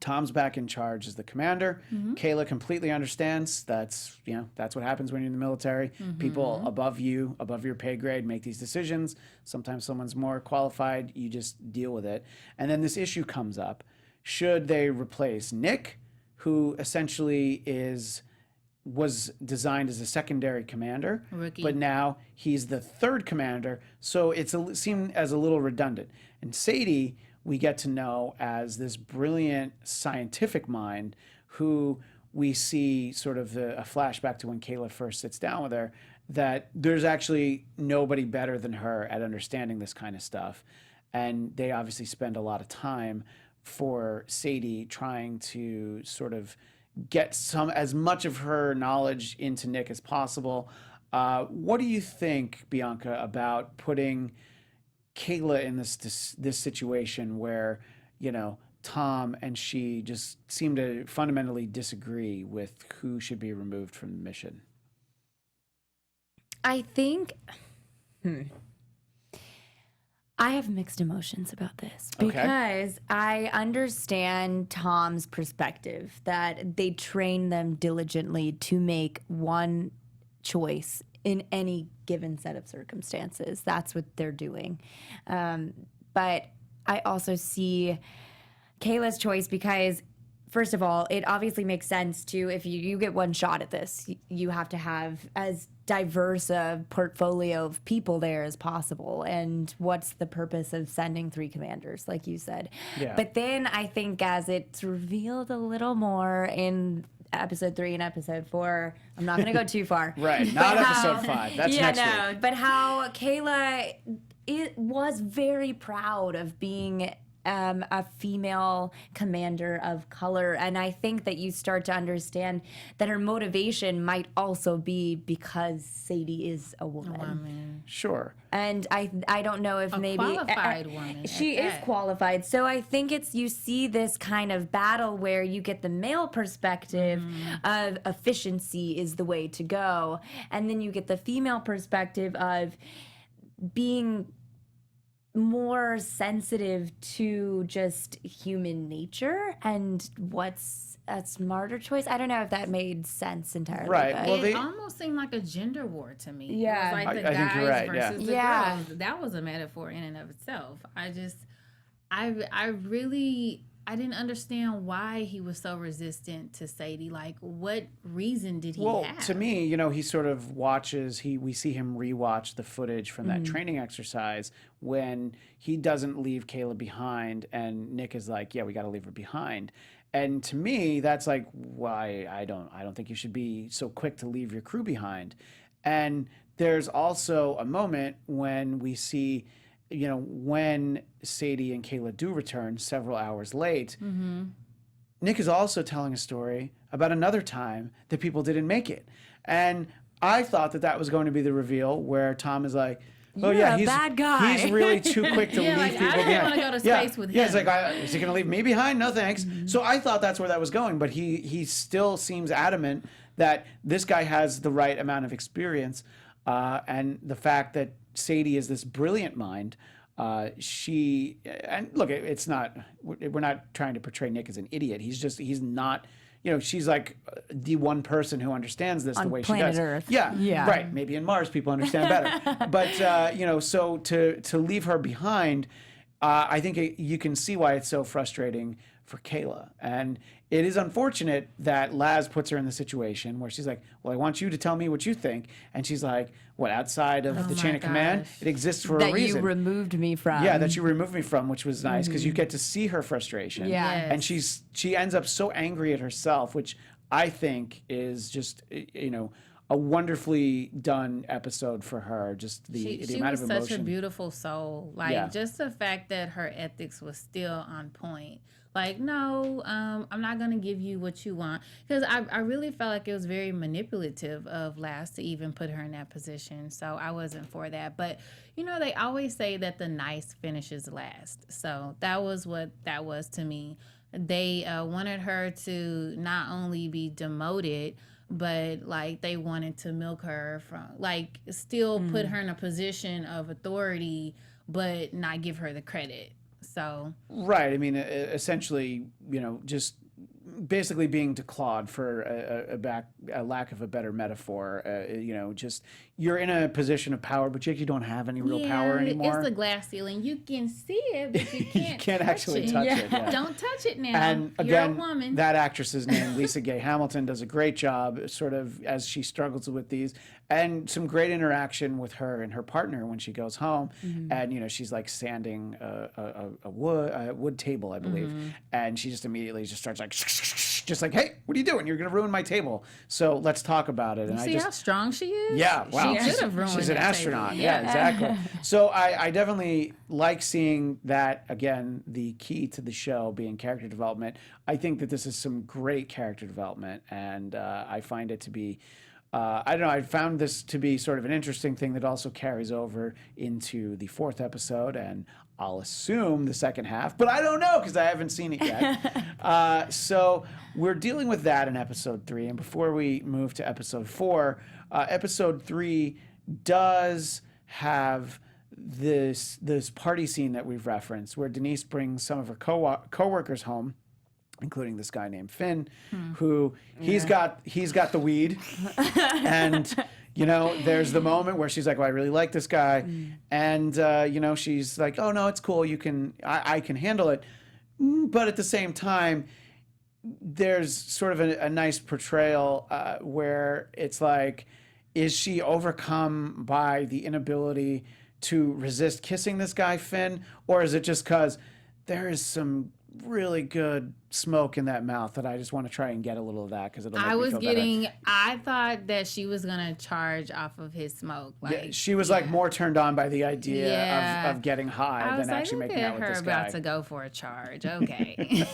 Tom's back in charge as the commander. Kayla completely understands that's what happens when you're in the military. People above you, above your pay grade, make these decisions. Sometimes someone's more qualified. You just deal with it. And then this issue comes up. Should they replace Nick, who essentially was designed as a secondary commander, Rookie. but now he's the 3rd commander, so it's seemed as a little redundant. And Sadie, we get to know as this brilliant scientific mind who we see sort of a flashback to when Kayla first sits down with her, that there's actually nobody better than her at understanding this kind of stuff. And they obviously spend a lot of time for Sadie trying to sort of get as much of her knowledge into Nick as possible. What do you think, Bianca, about putting Kayla in this situation where, Tom and she just seem to fundamentally disagree with who should be removed from the mission? I think I have mixed emotions about this because I understand Tom's perspective that they train them diligently to make one choice in any given set of circumstances. That's what they're doing. But I also see Kayla's choice because, first of all, it obviously makes sense to, if you get one shot at this, you have to have as diverse a portfolio of people there as possible. And what's the purpose of sending 3 commanders, like you said? Yeah. But then I think as it's revealed a little more in episode 3 and episode 4, I'm not going to go too far. Right, not episode 5. That's next week. But how Kayla was very proud of being a female commander of color. And I think that you start to understand that her motivation might also be because Sadie is a woman. Sure. And I don't know if maybe qualified woman. She is qualified. So I think you see this kind of battle where you get the male perspective of efficiency is the way to go. And then you get the female perspective of being more sensitive to just human nature and what's a smarter choice. I don't know if that made sense entirely. Right. But. Well, It almost seemed like a gender war to me. Yeah. It was like the I think you're guys right, yeah. versus the Yeah. girls. That was a metaphor in and of itself. I didn't understand why he was so resistant to Sadie. Like, what reason did he have? To me, he sort of watches, we see him rewatch the footage from that training exercise when he doesn't leave Kayla behind, and Nick is like, yeah, we got to leave her behind. And to me, that's like, why I don't think you should be so quick to leave your crew behind. And there's also a moment when we see, when Sadie and Kayla do return several hours late, Nick is also telling a story about another time that people didn't make it. And I thought that was going to be the reveal where Tom is like, oh, You're yeah, a bad guy. he's really too quick to leave people I didn't behind. want to go to space with him. Yeah, it's like, is he going to leave me behind? No, thanks. So I thought that's where that was going. But he still seems adamant that this guy has the right amount of experience. And the fact that Sadie is this brilliant mind, and look, we're not trying to portray Nick as an idiot. He's not, she's like the one person who understands this the way she does. Earth. Yeah, right. Maybe in Mars people understand better. But, so to leave her behind, I think you can see why it's so frustrating for Kayla. And it is unfortunate that Laz puts her in the situation where she's like, well, I want you to tell me what you think. And she's like, what, outside of the chain of command? It exists for a reason. That you removed me from. Yeah, that you removed me from, which was nice because you get to see her frustration. Yeah. And she ends up so angry at herself, which I think is just, a wonderfully done episode for her. Just the amount of emotion. She was such a beautiful soul. Like, just the fact that her ethics was still on point. Like, no, I'm not going to give you what you want. Because I really felt like it was very manipulative of Laz to even put her in that position. So I wasn't for that. But, they always say that the nice finishes last. So that was what that was to me. They wanted her to not only be demoted, but like they wanted to milk her from, like, still put her in a position of authority, but not give her the credit. So right. I mean, essentially, just basically being declawed for a lack of a better metaphor. Just you're in a position of power, but you don't have any real power anymore. It's the glass ceiling. You can see it, but you can't. You can't actually touch it. Yeah. Don't touch it now. And You're again, a woman. that actress's name, Lisa Gay Hamilton, does a great job, sort of as she struggles with these, and some great interaction with her and her partner when she goes home, and she's like sanding a wood table, I believe, and she just immediately just starts like just like, hey, what are you doing? You're going to ruin my table. So let's talk about it. And See how strong she is? Yeah, wow. She could have ruined She's an that astronaut. table. Yeah, exactly. So I definitely like seeing that, again, the key to the show being character development. I think that this is some great character development, and I find it to be, I don't know, I found this to be sort of an interesting thing that also carries over into the 4th episode, and I'll assume the second half, but I don't know because I haven't seen it yet. So we're dealing with that in episode 3. And before we move to episode 4, episode 3 does have this party scene that we've referenced where Denise brings some of her coworkers home, including this guy named Finn, who he's got the weed. And you know, there's the moment where she's like, well, I really like this guy. And, you know, she's like, oh, no, it's cool. I can handle it. But at the same time, there's sort of a nice portrayal where it's like, is she overcome by the inability to resist kissing this guy, Finn? Or is it just because there is some really good smoke in that mouth that I just want to try and get a little of that because it'll make me feel better. I thought that she was gonna charge off of his smoke. Like, yeah, she was like more turned on by the idea of getting high than actually making out with this guy. About to go for a charge. Okay.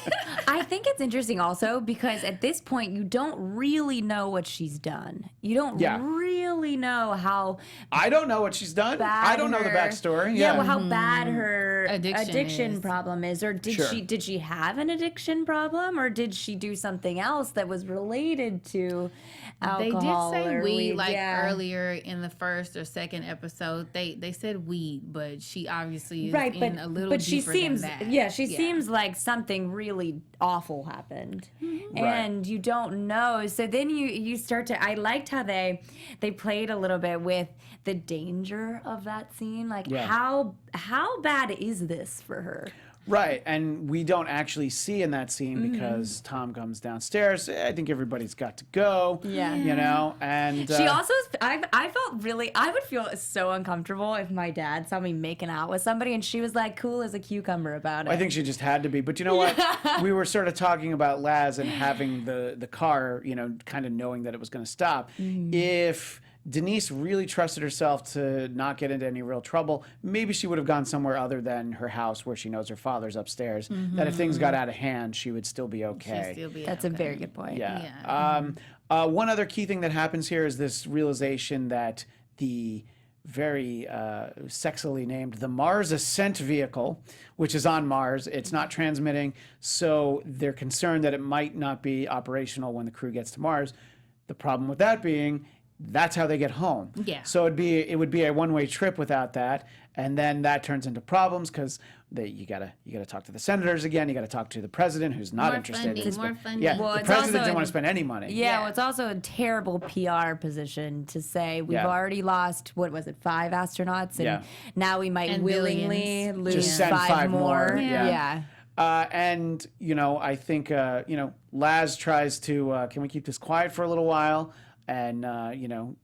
I think it's interesting also because at this point you don't really know what she's done. You don't really know how. I don't know what she's done. I don't know the backstory. Yeah, well, how bad her addiction problem is, or did she have an addiction problem, or did she do something else that was related to alcohol? They did say or weed earlier in the 1st or 2nd episode. They said weed, but she obviously is in a little but deeper she seems than that. she seems like something really awful happened, and you don't know. So then you start to. I liked how they played a little bit with the danger of that scene, like how bad is this for her? Right, and we don't actually see in that scene because Tom comes downstairs. I think everybody's got to go. Yeah, you know, and she also. I felt really. I would feel so uncomfortable if my dad saw me making out with somebody and she was like cool as a cucumber about it. I think she just had to be. But you know what? We were sort of talking about Laz and having the car, you know, kind of knowing that it was going to stop. If Denise really trusted herself to not get into any real trouble, maybe she would have gone somewhere other than her house where she knows her father's upstairs. That if things got out of hand, she would still be okay. That's a very good point. Yeah. One other key thing that happens here is this realization that the very sexily named the Mars Ascent Vehicle, which is on Mars, it's not transmitting, so they're concerned that it might not be operational when the crew gets to Mars. The problem with that being, that's how they get home. Yeah. So it would be a one-way trip without that, and then that turns into problems because you gotta talk to the senators again. You gotta talk to the president, who's not interested. More funding. Yeah, Well, the it's president also didn't want to spend any money. Yeah, well, it's also a terrible PR position to say we've already lost, what was it, 5 astronauts, and now we might And willingly billions. lose Just send 5 more. Yeah. And, you know, I think, you know, Laz tries to, can we keep this quiet for a little while? And, you know,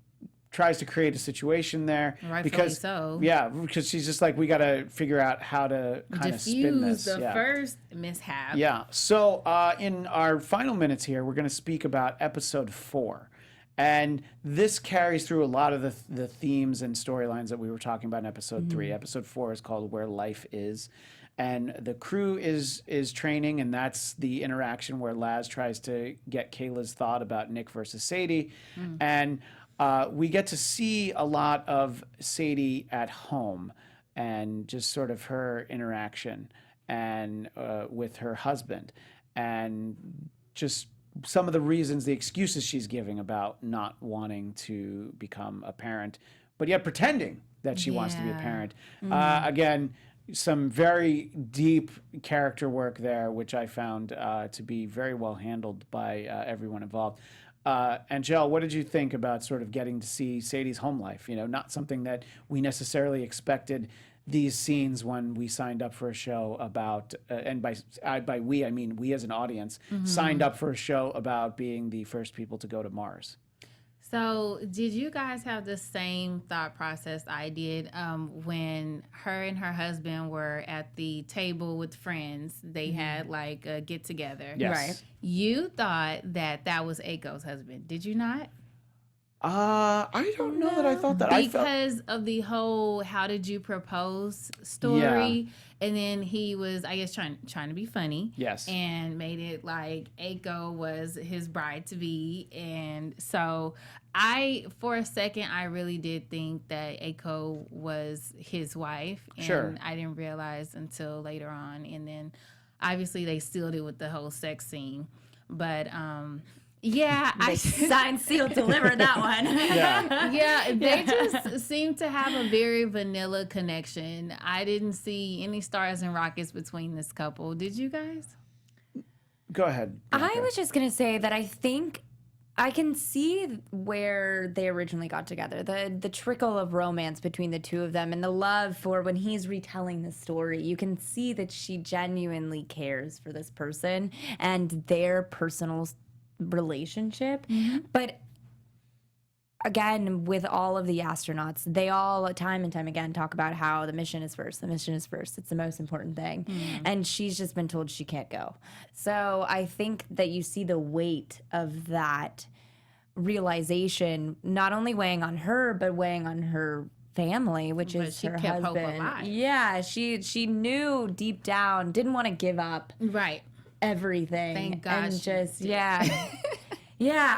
tries to create a situation there. Rightfully so. Yeah, because she's just like, we got to figure out how to kind of spin this. The first mishap. Yeah. So in our final minutes here, we're going to speak about episode 4. And this carries through a lot of the themes and storylines that we were talking about in episode 3. Episode 4 is called Where Life Is. And the crew is training, and that's the interaction where Laz tries to get Kayla's thought about Nick versus Sadie. And we get to see a lot of Sadie at home and just sort of her interaction and with her husband, and just some of the reasons, the excuses she's giving about not wanting to become a parent, but yet pretending that she wants to be a parent. Again, some very deep character work there, which I found to be very well handled by everyone involved. Angel, what did you think about sort of getting to see Sadie's home life? You know, not something that we necessarily expected these scenes when we signed up for a show about, and by we, I mean we as an audience, signed up for a show about being the first people to go to Mars. So, did you guys have the same thought process I did when her and her husband were at the table with friends? They had like a get together. Yes. Right. You thought that was Aiko's husband, did you not? I don't know that I thought that. I felt Because of the whole "how did you propose" story, and then he was, I guess, trying to be funny. Yes. And made it like Aiko was his bride to be, and so for a second, I really did think that Aiko was his wife, and Sure. I didn't realize until later on, and then obviously they sealed it with the whole sex scene, but yeah, They signed, sealed, delivered that one. Yeah. yeah, they just seem to have a very vanilla connection. I didn't see any stars and rockets between this couple. Did you guys? Go ahead. I Bianca. was just going to say that I think I can see where they originally got together. The trickle of romance between the two of them and the love for when he's retelling the story. You can see that she genuinely cares for this person and their personal relationship. But again, with all of the astronauts, they all time and time again talk about how the mission is first. The mission is first. It's the most important thing. And she's just been told she can't go. So I think that you see the weight of that realization not only weighing on her, but weighing on her family, which But is she her kept hope husband. alive. Yeah, she knew deep down, didn't want to give up Right. everything. Thank God And she just did. yeah. Yeah,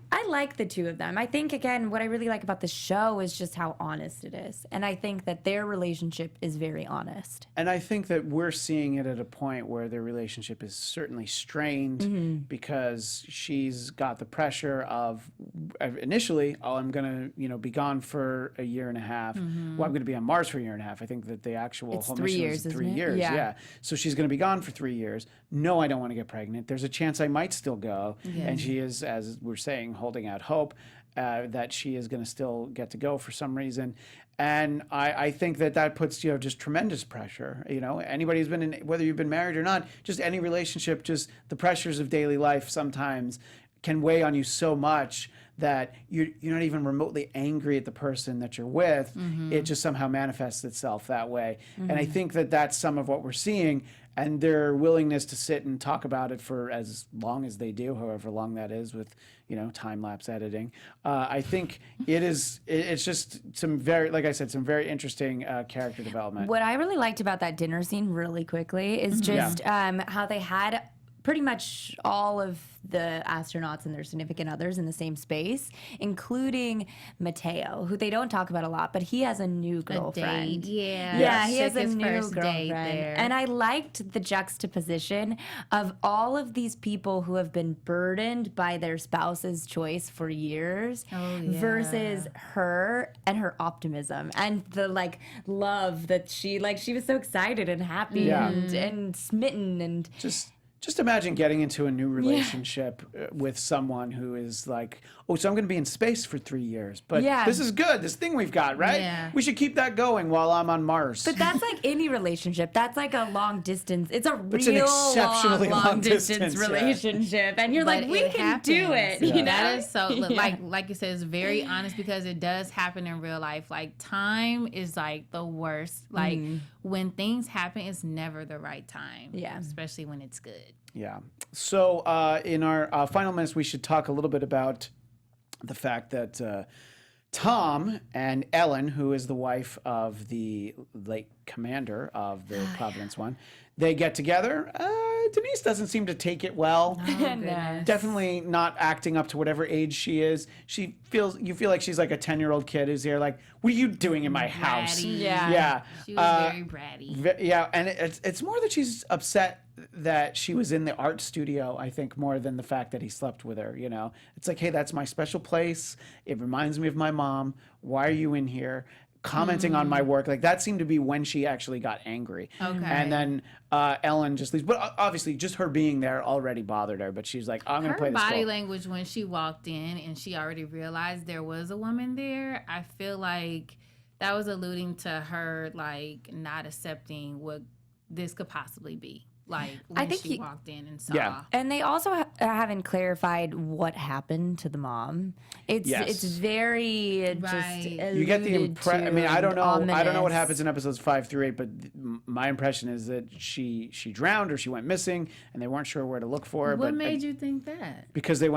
I like the two of them. I think again, what I really like about the show is just how honest it is, and I think that their relationship is very honest. And I think that we're seeing it at a point where their relationship is certainly strained because she's got the pressure of initially, I'm going to, be gone for a year and a half. Well, I'm going to be on Mars for a year and a half. I think that the actual It's whole 3 mission years, is 3 isn't it? years. Yeah. So she's going to be gone for 3 years. No, I don't want to get pregnant. There's a chance I might still go. And she is, as we're saying, holding out hope that she is going to still get to go for some reason. And I think that puts, just tremendous pressure. Anybody who's been in, whether you've been married or not, just any relationship, just the pressures of daily life sometimes can weigh on you so much that you're not even remotely angry at the person that you're with. It just somehow manifests itself that way. And I think that that's some of what we're seeing. And their willingness to sit and talk about it for as long as they do, however long that is with, time-lapse editing. I think it's just some very, like I said, some very interesting character development. What I really liked about that dinner scene really quickly is just how they had pretty much all of the astronauts and their significant others in the same space, including Mateo, who they don't talk about a lot, but he has a new girlfriend. Yeah. Yeah, he Took has a his new first girlfriend. date there. And I liked the juxtaposition of all of these people who have been burdened by their spouse's choice for years versus her and her optimism and the love that she was so excited and happy and smitten and Just imagine getting into a new relationship with someone who is like, so I'm going to be in space for 3 years, but this is good. This thing we've got, right? Yeah. We should keep that going while I'm on Mars. But that's like any relationship. That's like a long distance. It's a It's an real exceptionally long distance yeah. relationship. And you're But like, we it can do it. happens. You know? That is so, like you said, it's very honest because it does happen in real life. Like, time is like the worst. Like, when things happen, it's never the right time. Yeah. Especially when it's good. Yeah. So in our final minutes, we should talk a little bit about the fact that Tom and Ellen, who is the wife of the late commander of the Providence one, they get together. Denise doesn't seem to take it well. No. Definitely not acting up to whatever age she is. You feel like she's like a 10-year-old kid who's here like, what are you doing in my house? Bratty. Yeah. Yeah. She was very bratty. Yeah, and it's more that she's upset that she was in the art studio, I think, more than the fact that he slept with her, It's like, hey, that's my special place. It reminds me of my mom. Why are you in here? Commenting on my work. Like, that seemed to be when she actually got angry. Okay. And then Ellen just leaves. But obviously, just her being there already bothered her. But she's like, I'm going to play Her this body role. language when she walked in and she already realized there was a woman there, I feel like that was alluding to her, like, not accepting what this could possibly be. Like, when I think she walked in and saw. Yeah. And they also haven't clarified what happened to the mom. It's very Right. just You get the impression. I mean, I don't know. I don't know what ominous. happens in episodes 5 through 8, but my impression is that she drowned or she went missing, and they weren't sure where to look for her. What but made you think that? because they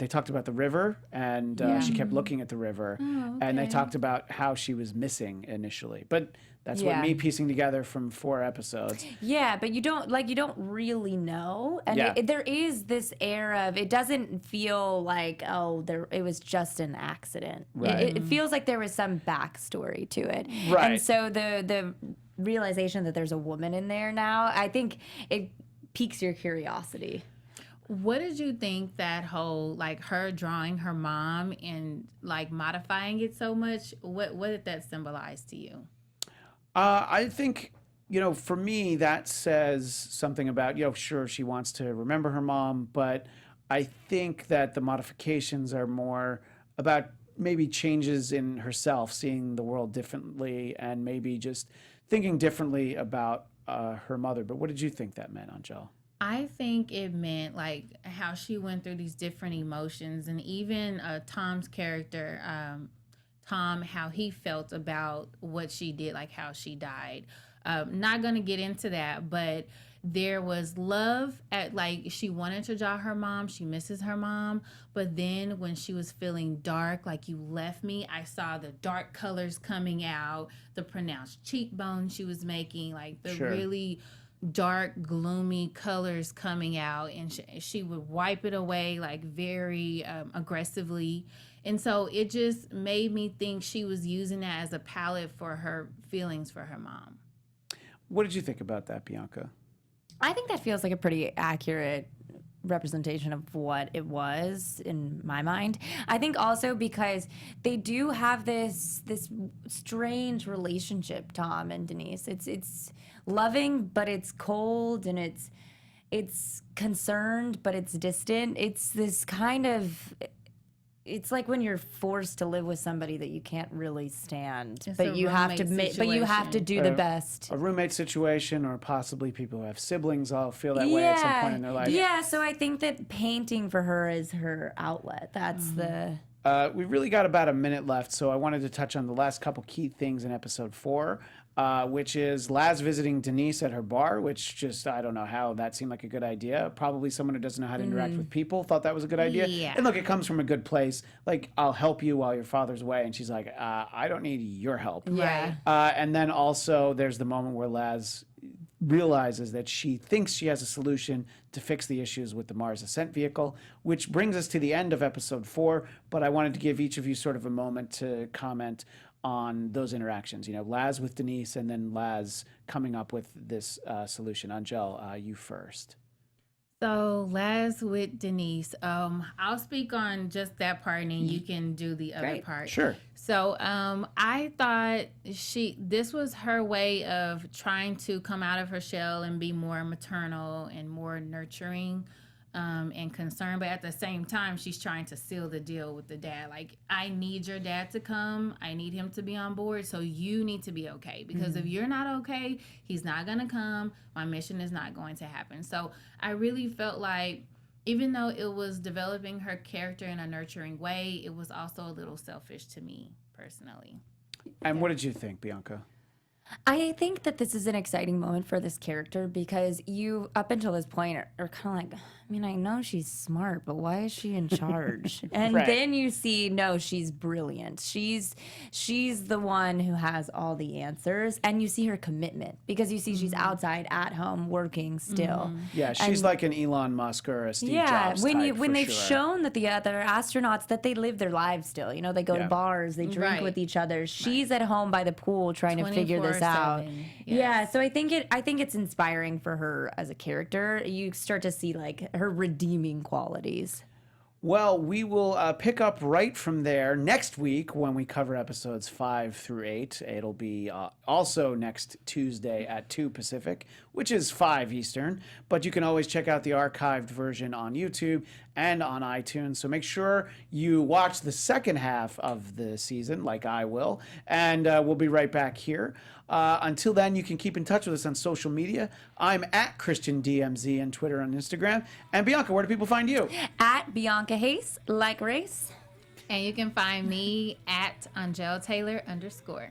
talked about the river, and she kept looking at the river, and they talked about how she was missing initially. But that's what Yeah. me piecing together from 4 episodes. Yeah, but you don't really know, and Yeah. there is this air of it doesn't feel like it was just an accident. Right. It feels like there was some backstory to it, Right. And so the realization that there's a woman in there now, I think it piques your curiosity. What did you think that whole like her drawing her mom and like modifying it so much? What did that symbolize to you? I think, for me, that says something about, sure, she wants to remember her mom, but I think that the modifications are more about maybe changes in herself, seeing the world differently, and maybe just thinking differently about her mother. But what did you think that meant, Angel? I think it meant like how she went through these different emotions, and even Tom's character, Tom, how he felt about what she did, like how she died. Not gonna get into that, but there was love at like she wanted to draw her mom, she misses her mom, but then when she was feeling dark, like you left me, I saw the dark colors coming out, the pronounced cheekbones she was making, like the Sure. really dark, gloomy colors coming out, and she would wipe it away like very aggressively. And so it just made me think she was using that as a palette for her feelings for her mom. What did you think about that, Bianca? I think that feels like a pretty accurate representation of what it was in my mind. I think also because they do have this strange relationship, Tom and Denise. It's loving, but it's cold, and it's concerned, but it's distant. It's this kind of, it's like when you're forced to live with somebody that you can't really stand, It's but a you have to roommate but you have to situation. do the best. A roommate situation, or possibly people who have siblings all feel that way at some point in their life. Yeah, so I think that painting for her is her outlet. That's the We've really got about a minute left, so I wanted to touch on the last couple key things in episode 4, which is Laz visiting Denise at her bar, which just, I don't know how that seemed like a good idea. Probably someone who doesn't know how to interact with people thought that was a good idea. Yeah. And look, it comes from a good place. Like, I'll help you while your father's away. And she's like, I don't need your help. yeah. And then also there's the moment where Laz realizes that she thinks she has a solution to fix the issues with the Mars Ascent vehicle, which brings us to the end of episode 4. But I wanted to give each of you sort of a moment to comment on those interactions. Laz with Denise, and then Laz coming up with this solution. Angel, you first. So Laz with Denise, I'll speak on just that part, and then you can do the other Great. part. Sure. So I thought this was her way of trying to come out of her shell and be more maternal and more nurturing and concerned. But at the same time, she's trying to seal the deal with the dad. Like, I need your dad to come. I need him to be on board. So you need to be okay. Because if you're not okay, he's not going to come. My mission is not going to happen. So I really felt like, even though it was developing her character in a nurturing way, it was also a little selfish to me personally. And what did you think, Bianca? I think that this is an exciting moment for this character because you, up until this point, are kind of like, I mean, I know she's smart, but why is she in charge? And Right. then you see, no, she's brilliant. She's the one who has all the answers, and you see her commitment because you see she's outside at home working still. Yeah, she's like an Elon Musk or a Steve Jobs when type, when for they've sure. shown that the other astronauts that they live their lives still, they go Yeah. to bars, they drink Right. with each other. She's at home by the pool trying to figure this out. 24/7, Yeah, yes. so I think it's inspiring for her as a character. You start to see like her redeeming qualities. Well, we will pick up right from there next week when we cover episodes 5 through 8. It'll be also next Tuesday at 2 Pacific, which is 5 Eastern. But you can always check out the archived version on YouTube and on iTunes. So make sure you watch the second half of the season, like I will. And we'll be right back here. Until then, you can keep in touch with us on social media. I'm at ChristianDMZ on Twitter and Instagram. And Bianca, where do people find you? At Bianca Haase, like race. And you can find me at Angel Taylor _.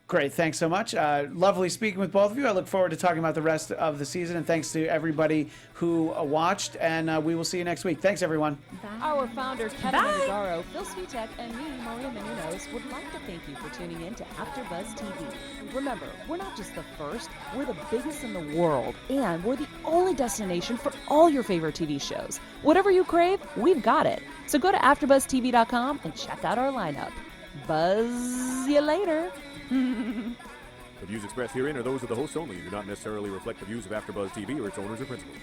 Great. Thanks so much. Lovely speaking with both of you. I look forward to talking about the rest of the season. And thanks to everybody who watched. And we will see you next week. Thanks, everyone. Our founders, Keven Undergaro, Phil Svitek, and me, Maria Menounos, would like to thank you for tuning in to AfterBuzz TV. Remember, we're not just the first, we're the biggest in the world, and we're the only destination for all your favorite TV shows. Whatever you crave, we've got it. So go to AfterBuzzTV.com and check out our lineup. Buzz you later. The views expressed herein are those of the hosts only and do not necessarily reflect the views of AfterBuzz TV or its owners or principals.